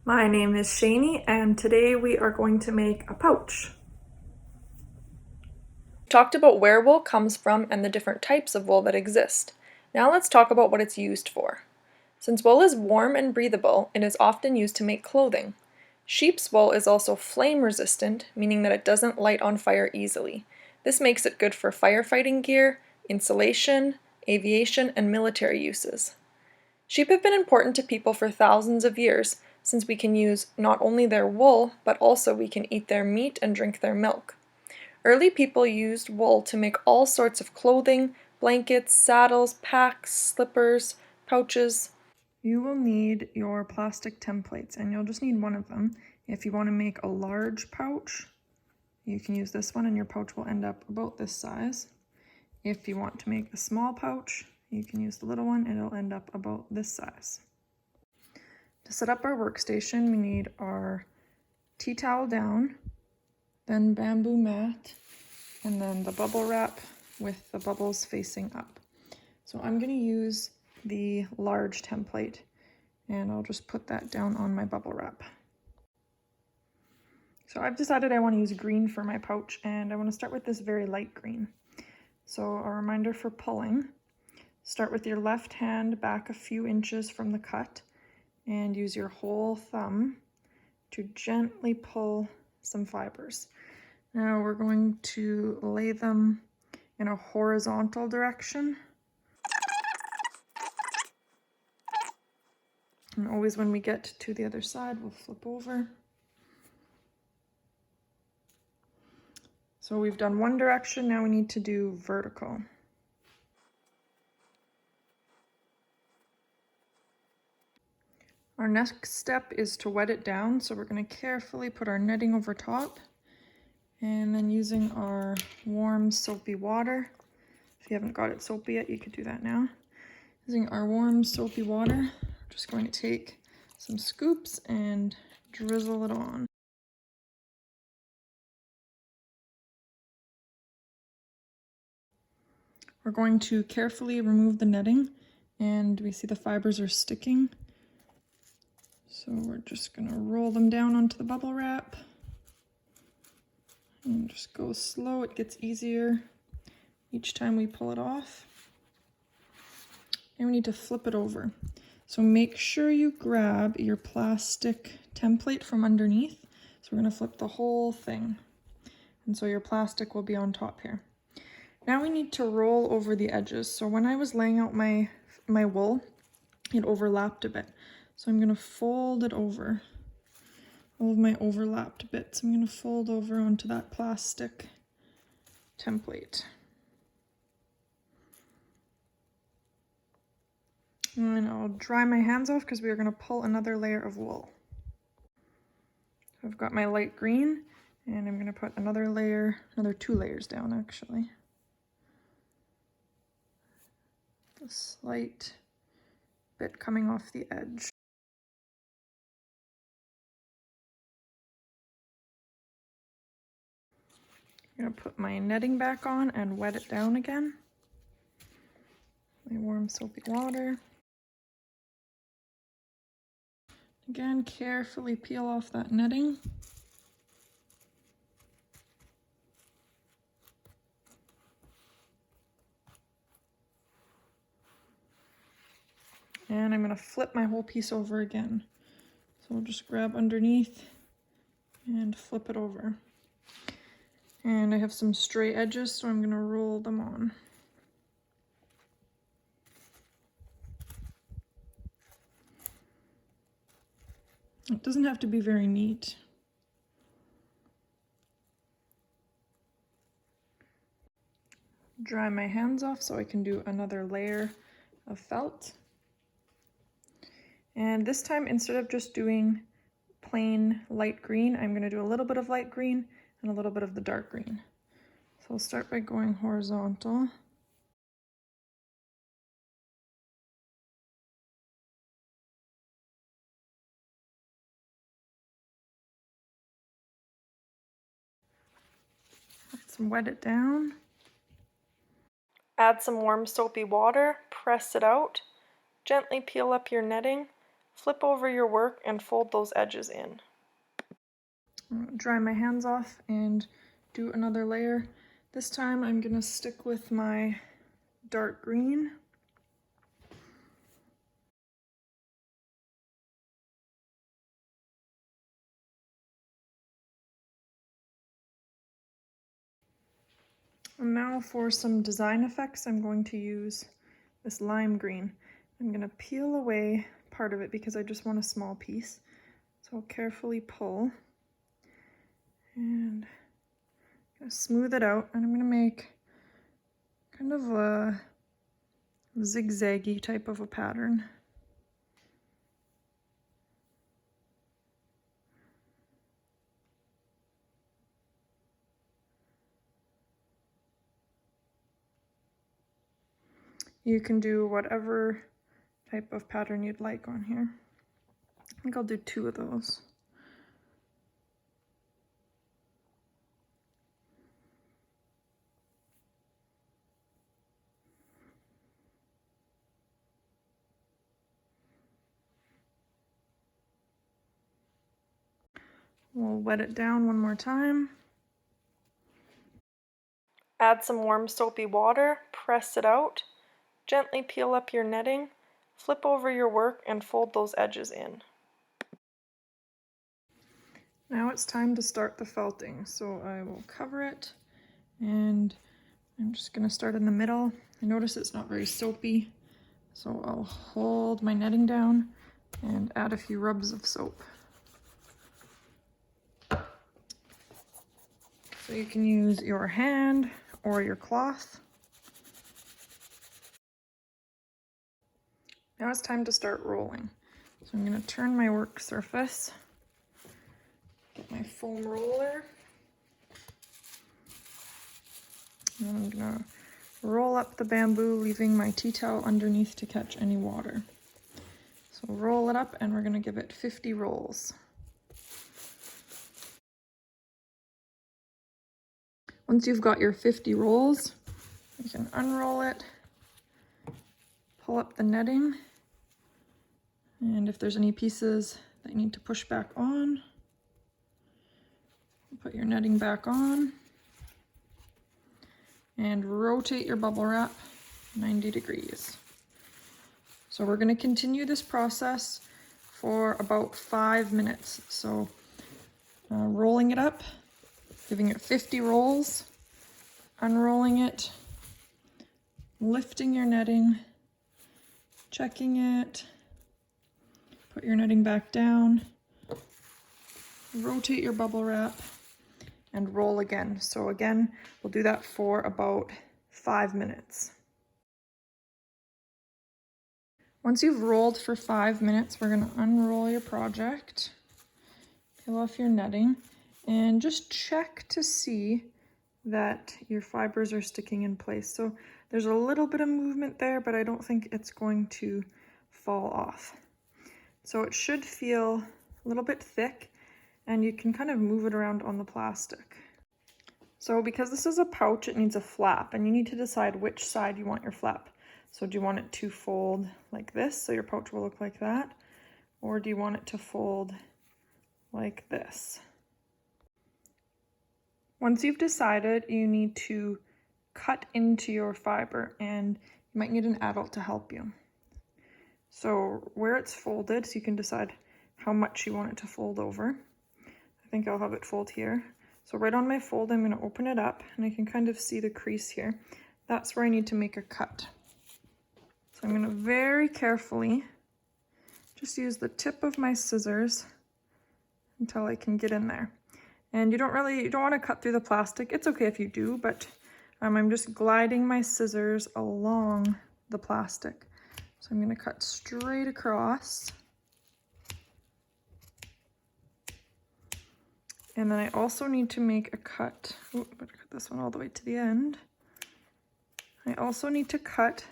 My name is Shani, and today we are going to make a pouch. We talked about where wool comes from and the different types of wool that exist. Now let's talk about what it's used for. Since wool is warm and breathable, it is often used to make clothing. Sheep's wool is also flame resistant, meaning that it doesn't light on fire easily. This makes it good for firefighting gear, insulation, aviation, and military uses. Sheep have been important to people for thousands of years, since we can use not only their wool, but also we can eat their meat and drink their milk. Early people used wool to make all sorts of clothing, blankets, saddles, packs, slippers, pouches. You will need your plastic templates, and you'll just need one of them. If you want to make a large pouch, you can use this one and your pouch will end up about this size. If you want to make a small pouch, you can use the little one and it'll end up about this size. To set up our workstation, we need our tea towel down, then bamboo mat, and then the bubble wrap with the bubbles facing up. So I'm going to use the large template and I'll just put that down on my bubble wrap. So I've decided I want to use green for my pouch, and I want to start with this very light green. So a reminder for pulling: start with your left hand back a few inches from the cut and use your whole thumb to gently pull some fibers. Now we're going to lay them in a horizontal direction. And always when we get to the other side, we'll flip over. So we've done one direction, now we need to do vertical. Our next step is to wet it down, so we're going to carefully put our netting over top, and then using our warm soapy water, if you haven't got it soapy yet, you could do that now. Using our warm soapy water, we're just going to take some scoops and drizzle it on. We're going to carefully remove the netting, and we see the fibers are sticking. So we're just going to roll them down onto the bubble wrap and just go slow. It gets easier each time we pull it off. And we need to flip it over. So make sure you grab your plastic template from underneath. So we're going to flip the whole thing. And so your plastic will be on top here. Now we need to roll over the edges. So when I was laying out my wool, it overlapped a bit. So I'm going to fold it over. All of my overlapped bits, I'm going to fold over onto that plastic template. And I'll dry my hands off because we are going to pull another layer of wool. So I've got my light green, and I'm going to put another layer, another 2 layers down actually. The slight bit coming off the edge. I'm going to put my netting back on and wet it down again. My warm soapy water. Again, carefully peel off that netting. And I'm going to flip my whole piece over again. So we'll just grab underneath and flip it over. And I have some stray edges, so I'm going to roll them on. It doesn't have to be very neat. Dry my hands off so I can do another layer of felt. And this time, instead of just doing plain light green, I'm going to do a little bit of light green and a little bit of the dark green. So I'll start by going horizontal. Let's wet it down. Add some warm soapy water, press it out, gently peel up your netting, Flip over your work and fold those edges in. Dry my hands off and do another layer. This time I'm gonna stick with my dark green. And now for some design effects, I'm going to use this lime green. I'm gonna peel away part of it because I just want a small piece. So I'll carefully pull and smooth it out, and I'm gonna make kind of a zigzaggy type of a pattern. You can do whatever type of pattern you'd like on here. I think I'll do 2 of those. We'll wet it down one more time. Add some warm soapy water, press it out, gently peel up your netting, flip over your work and fold those edges in. Now it's time to start the felting. So I will cover it, and I'm just gonna start in the middle. I notice it's not very soapy, so I'll hold my netting down and add a few rubs of soap. So you can use your hand or your cloth. Now it's time to start rolling. So I'm going to turn my work surface, get my foam roller, and I'm going to roll up the bamboo, leaving my tea towel underneath to catch any water. So roll it up, and we're going to give it 50 rolls. Once you've got your 50 rolls, you can unroll it, pull up the netting, and if there's any pieces that you need to push back on, put your netting back on, and rotate your bubble wrap 90 degrees. So we're going to continue this process for about 5 minutes. So rolling it up, giving it 50 rolls, unrolling it, lifting your netting, checking it, put your netting back down, rotate your bubble wrap, and roll again. So again, we'll do that for about 5 minutes. Once you've rolled for 5 minutes, we're going to unroll your project, peel off your netting, and just check to see that your fibers are sticking in place. So there's a little bit of movement there, but I don't think it's going to fall off. So it should feel a little bit thick, and you can kind of move it around on the plastic. So because this is a pouch, it needs a flap, and you need to decide which side you want your flap. So do you want it to fold like this, so your pouch will look like that? Or do you want it to fold like this? Once you've decided, you need to cut into your fiber, and you might need an adult to help you. So where it's folded, so you can decide how much you want it to fold over. I think I'll have it fold here. So right on my fold, I'm going to open it up, and I can kind of see the crease here. That's where I need to make a cut. So I'm going to very carefully just use the tip of my scissors until I can get in there. And you don't want to cut through the plastic. It's okay if you do, but I'm just gliding my scissors along the plastic. So I'm going to cut straight across. And then I also need to make a cut. Oh, better cut this one all the way to the end. I also need to cut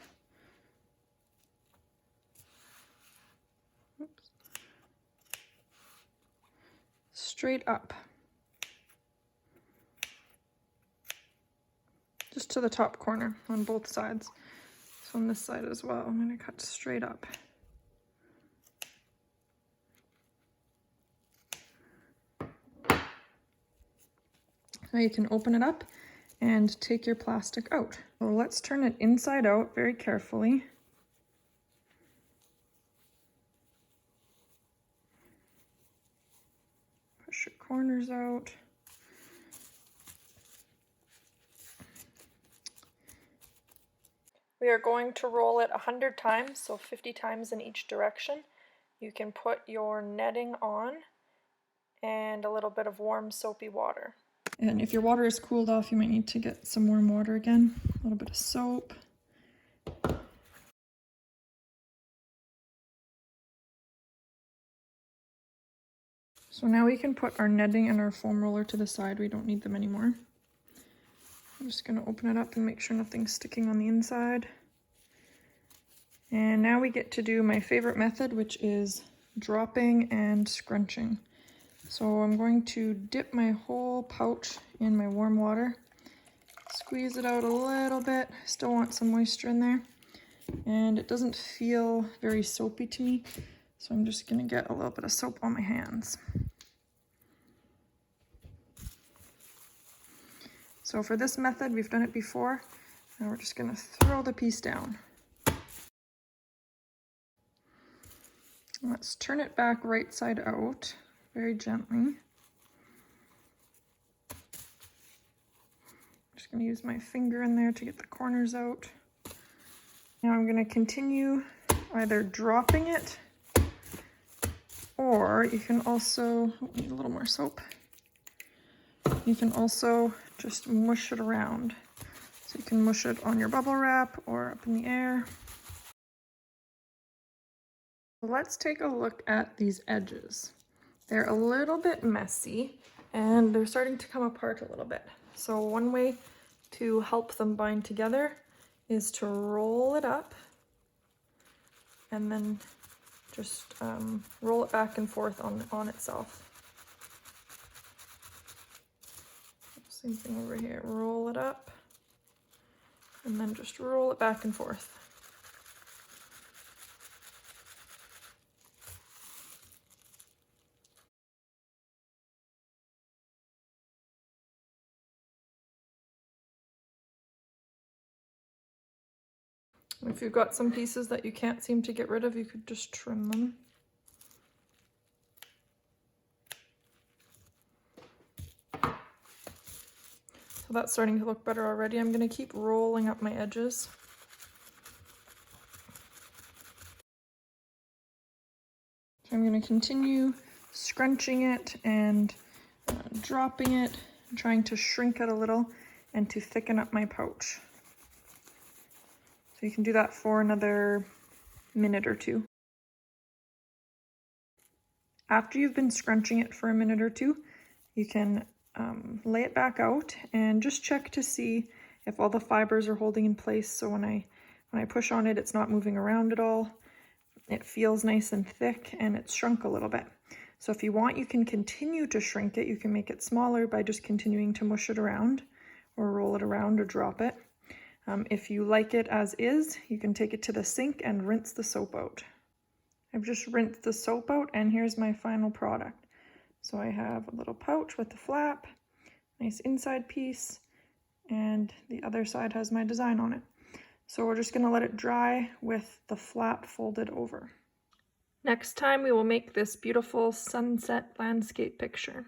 straight up. Just to the top corner on both sides. So on this side as well, I'm going to cut straight up. Now you can open it up and take your plastic out. So let's turn it inside out very carefully. Push your corners out. We are going to roll it 100 times, so 50 times in each direction. You can put your netting on and a little bit of warm soapy water. And if your water is cooled off, you might need to get some warm water again. A little bit of soap. So now we can put our netting and our foam roller to the side. We don't need them anymore. I'm just going to open it up and make sure nothing's sticking on the inside. And now we get to do my favorite method, which is dropping and scrunching. So I'm going to dip my whole pouch in my warm water, squeeze it out a little bit. Still want some moisture in there. And it doesn't feel very soapy to me, so I'm just going to get a little bit of soap on my hands. So for this method, we've done it before. Now we're just going to throw the piece down. Let's turn it back right side out very gently. Just going to use my finger in there to get the corners out. Now I'm going to continue either dropping it, or you can also, need a little more soap. You can also just mush it around. So you can mush it on your bubble wrap or up in the air. Let's take a look at these edges. They're a little bit messy and they're starting to come apart a little bit. So one way to help them bind together is to roll it up and then just roll it back and forth on itself. Same thing over here, roll it up and then just roll it back and forth. If you've got some pieces that you can't seem to get rid of, you could just trim them. So that's starting to look better already. I'm going to keep rolling up my edges. So I'm going to continue scrunching it and dropping it, trying to shrink it a little and to thicken up my pouch. So you can do that for another minute or two. After you've been scrunching it for a minute or two, you can lay it back out and just check to see if all the fibers are holding in place. So when I push on it, it's not moving around at all. It feels nice and thick and it's shrunk a little bit. So if you want, you can continue to shrink it. You can make it smaller by just continuing to mush it around or roll it around or drop it. If you like it as is, you can take it to the sink and rinse the soap out. I've just rinsed the soap out and here's my final product. So I have a little pouch with the flap, nice inside piece, and the other side has my design on it. So we're just going to let it dry with the flap folded over. Next time we will make this beautiful sunset landscape picture.